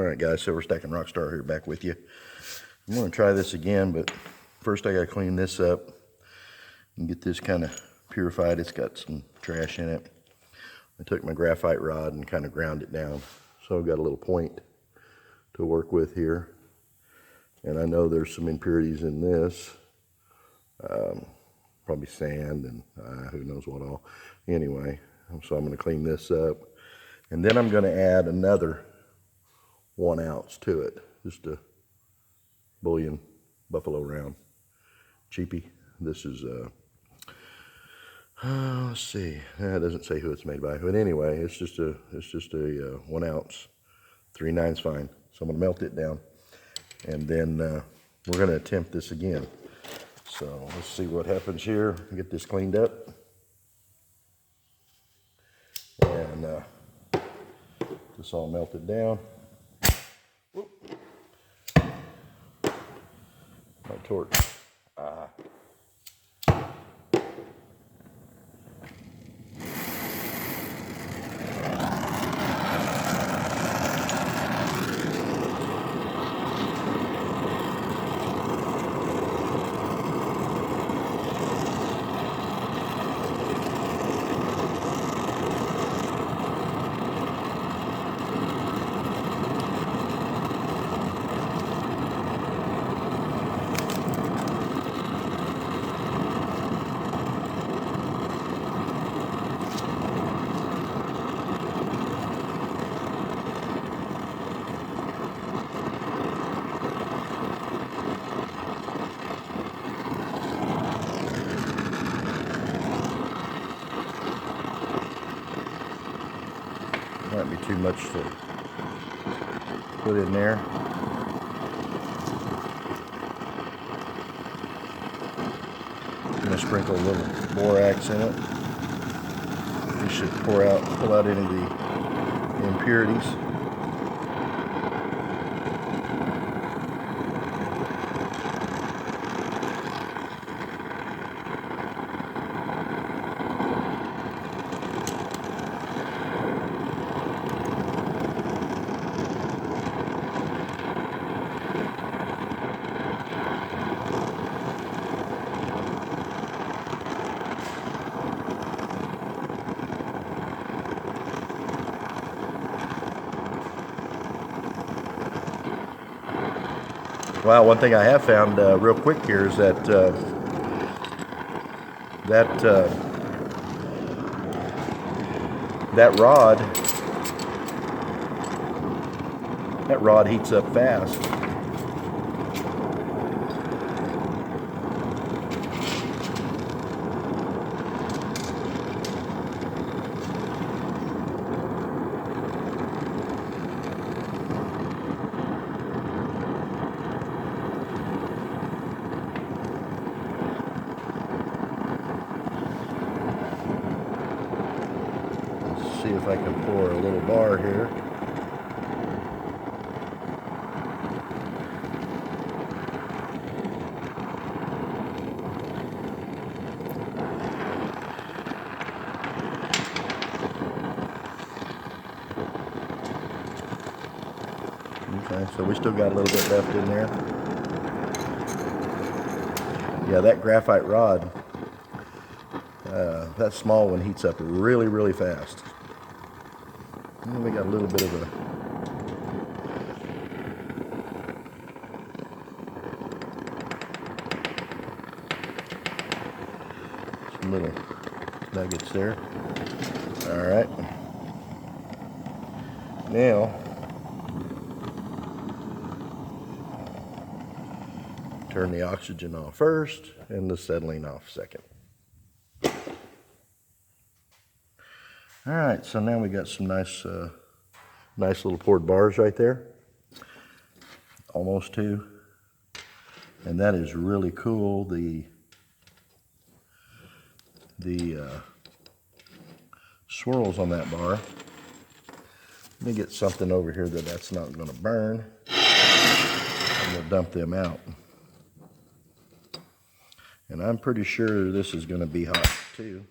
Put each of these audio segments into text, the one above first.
Alright guys, Silver Stacking Rockstar here, back with you. I'm going to try this again, but first I got to clean this up and get this kind of purified. It's got some trash in it. I took my graphite rod and kind of ground it down, so I've got a little point to work with here. And I know there's some impurities in this, probably sand and who knows what all. Anyway, so I'm going to clean this up, and then I'm going to add another 1 ounce to it, just a bullion buffalo round cheapie. This is let's see, it doesn't say who it's made by, but anyway, it's just a 1 ounce, 3/9 fine. So I'm gonna melt it down, and then we're gonna attempt this again. So let's see what happens here. Get this cleaned up, and this all melted down. Whoop. My torch. Might be too much to put in there. I'm going to sprinkle a little borax in it. This should pull out any of the impurities. Wow, one thing I have found real quick here is that that rod heats up fast. See if I can pour a little bar here. Okay, so we still got a little bit left in there. Yeah, that graphite rod, that small one heats up really, really fast. And we got a little bit of some little nuggets there. All right. Now, turn the oxygen off first and the acetylene off second. All right, so now we got some nice little poured bars right there. Almost 2. And that is really cool. The swirls on that bar. Let me get something over here that's not going to burn. And we'll dump them out. And I'm pretty sure this is going to be hot too.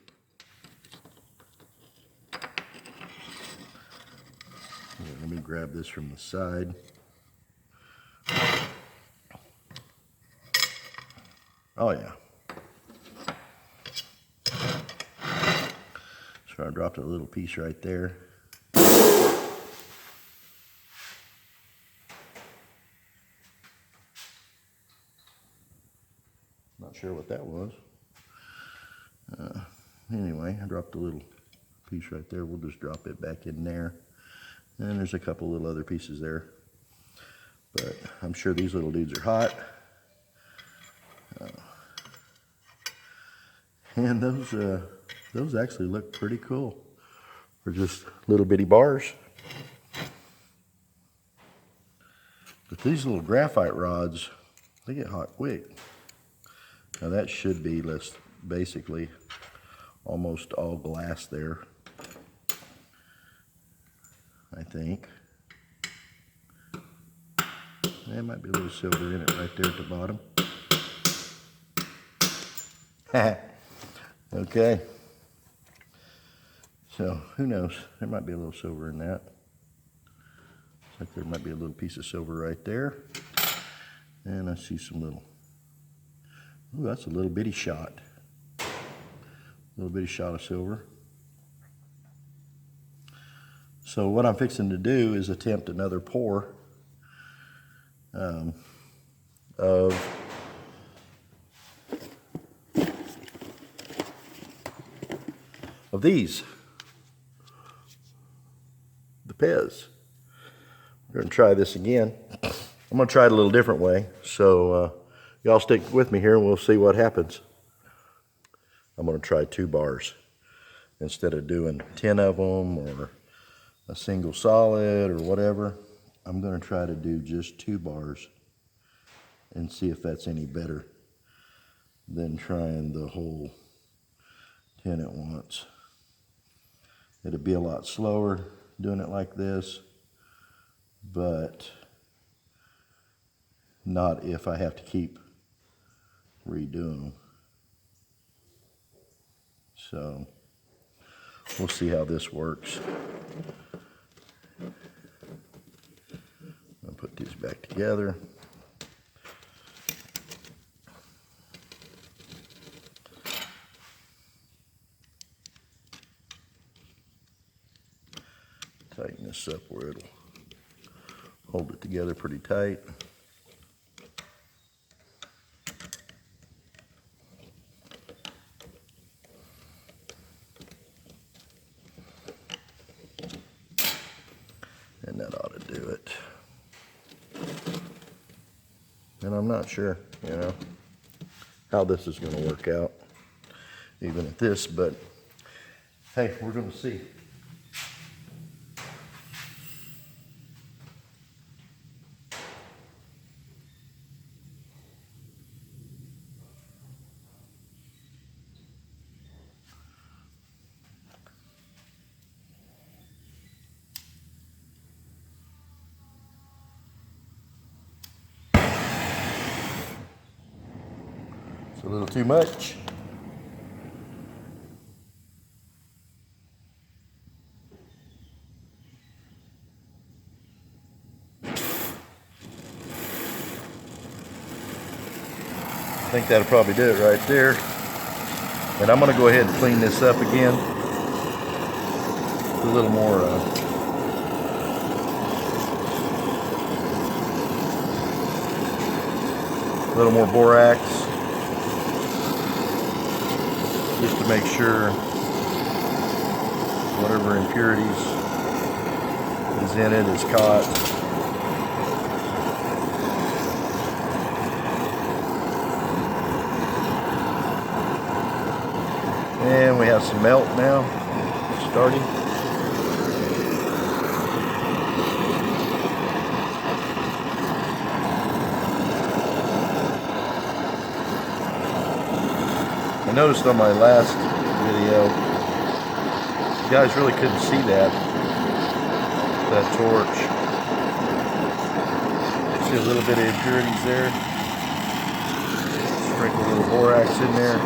Let me grab this from the side. Oh yeah. So I dropped a little piece right there. Not sure what that was. Anyway, I dropped a little piece right there. We'll just drop it back in there. And there's a couple little other pieces there. But I'm sure these little dudes are hot. And those actually look pretty cool for just little bitty bars. But these little graphite rods, they get hot quick. Now that should be basically almost all glass there, I think. There might be a little silver in it right there at the bottom. Okay. So who knows? There might be a little silver in that. Looks like there might be a little piece of silver right there. And I see some little, ooh, that's a little bitty shot. A little bitty shot of silver. So what I'm fixing to do is attempt another pour of these, the Pez. We're gonna try this again. I'm gonna try it a little different way. So y'all stick with me here and we'll see what happens. I'm gonna try 2 bars instead of doing 10 of them or a single solid or whatever. I'm gonna try to do just 2 bars and see if that's any better than trying the whole 10 at once. It'll be a lot slower doing it like this, but not if I have to keep redoing them. So we'll see how this works. I'll put these back together. Tighten this up where it'll hold it together pretty tight. And that ought to do it. And I'm not sure, you know, how this is going to work out, even at this, but hey, we're going to see. It's a little too much. I think that'll probably do it right there. And I'm going to go ahead and clean this up again. A little more borax, just to make sure whatever impurities is in it is caught. And we have some melt now starting. I noticed on my last video, you guys really couldn't see that torch. See a little bit of impurities there. Sprinkle a little borax in there.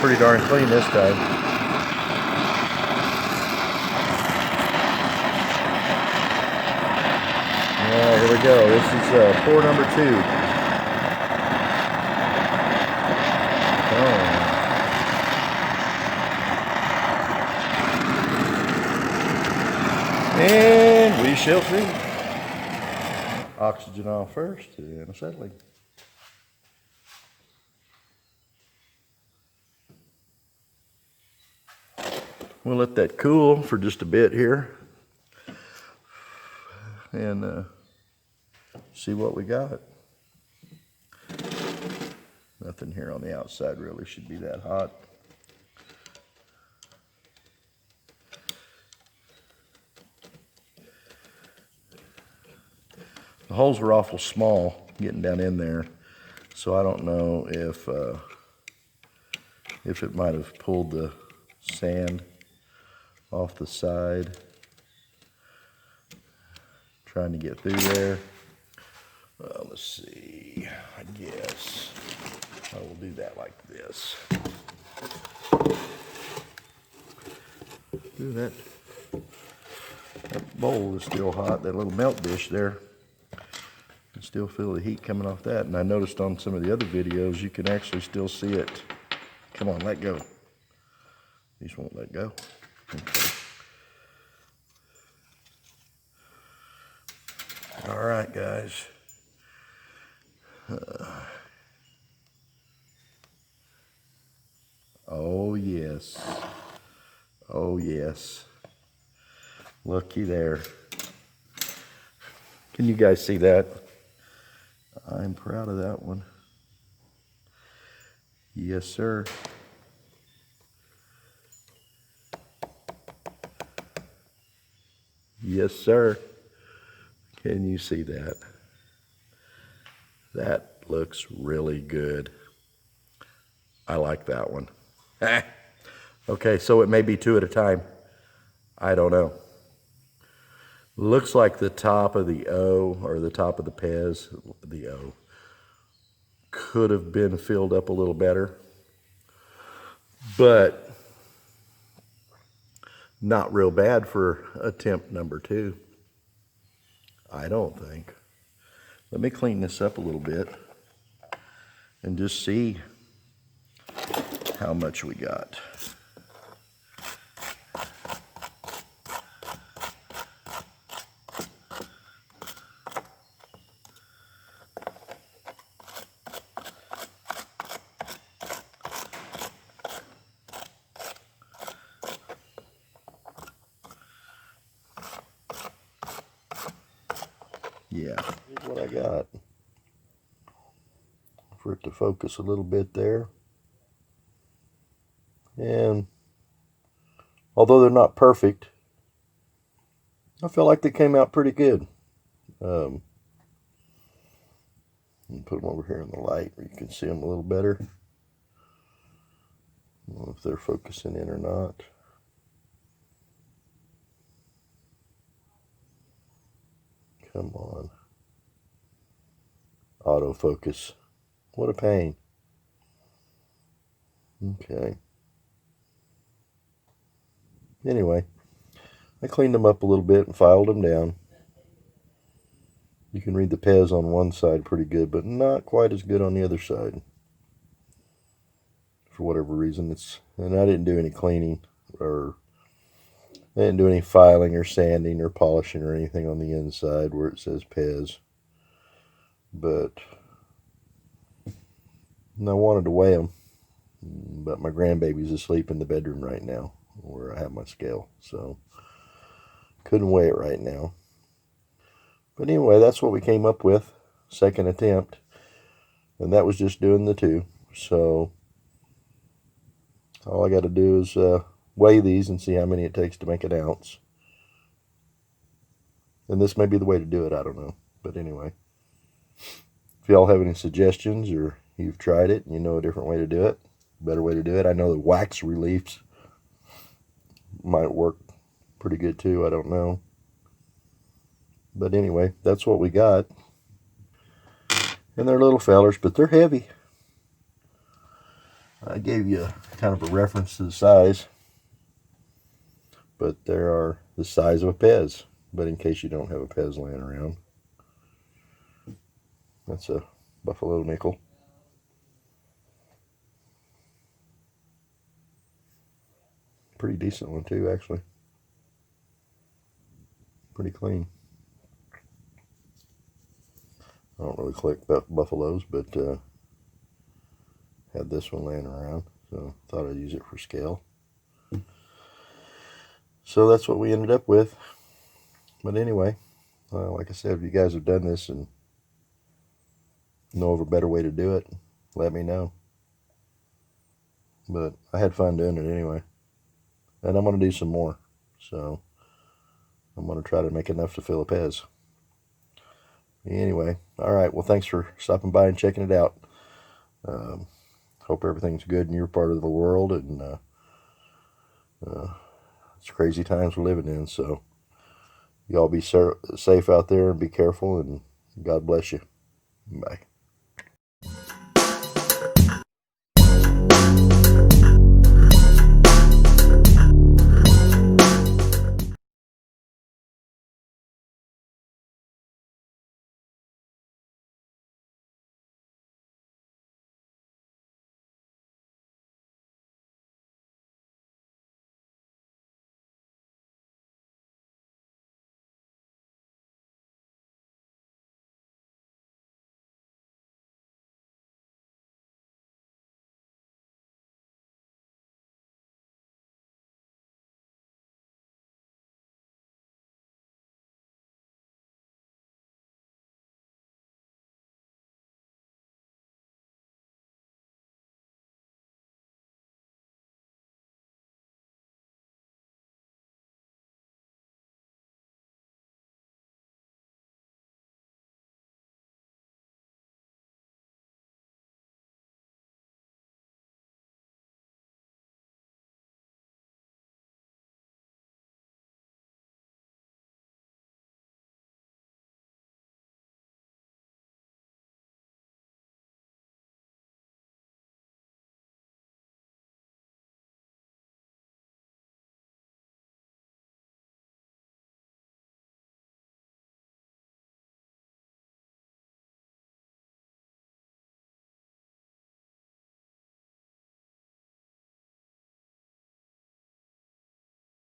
pretty darn clean this time. Alright, here we go. This is pour number 2. And we shall see. Oxygen off first and acetylene. We'll let that cool for just a bit here and see what we got. Nothing here on the outside really should be that hot. The holes were awful small getting down in there, so I don't know if it might have pulled the sand off the side. Trying to get through there. Let's see, I guess I will do that like this. Ooh, that bowl is still hot, that little melt dish there. I can still feel the heat coming off that. And I noticed on some of the other videos, you can actually still see it. Come on, let go. These won't let go. Okay. All right, guys. Oh, yes. Oh, yes. Looky there. Can you guys see that? I'm proud of that one. Yes, sir. Yes, sir. Can you see that? That looks really good. I like that one. Okay, so it may be 2 at a time. I don't know. Looks like the top of the O, or the top of the Pez, the O, could have been filled up a little better, but not real bad for attempt number 2. I don't think. Let me clean this up a little bit and just see how much we got. Yeah, here's what I got. For it to focus a little bit there. And although they're not perfect, I feel like they came out pretty good. Put them over here in the light where you can see them a little better. I don't know if they're focusing in or not. Come on. Autofocus. What a pain. Okay. Anyway, I cleaned them up a little bit and filed them down. You can read the Pez on one side pretty good, but not quite as good on the other side. For whatever reason, and I didn't do any cleaning, or I didn't do any filing or sanding or polishing or anything on the inside where it says Pez. But I wanted to weigh them, but my grandbaby's asleep in the bedroom right now where I have my scale, so couldn't weigh it right now. But anyway, that's what we came up with, second attempt, and that was just doing the 2. So all I got to do is weigh these and see how many it takes to make an ounce. And this may be the way to do it, I don't know. But anyway, if y'all have any suggestions, or you've tried it and you know a different way to do it, better way to do it. I know the wax reliefs might work pretty good too, I don't know. But anyway, that's what we got. And they're little fellers, but they're heavy. I gave you kind of a reference to the size, but they are the size of a Pez. But in case you don't have a Pez laying around, that's a Buffalo nickel. Pretty decent one too, actually. Pretty clean. I don't really collect Buffaloes, but had this one laying around, so thought I'd use it for scale. So that's what we ended up with. But anyway, like I said, if you guys have done this and know of a better way to do it, let me know. But I had fun doing it anyway. And I'm going to do some more. So I'm going to try to make enough to fill a Pez. Anyway, all right. Well, thanks for stopping by and checking it out. Hope everything's good in your part of the world. And it's crazy times we're living in. So y'all be safe out there and be careful. And God bless you. Bye.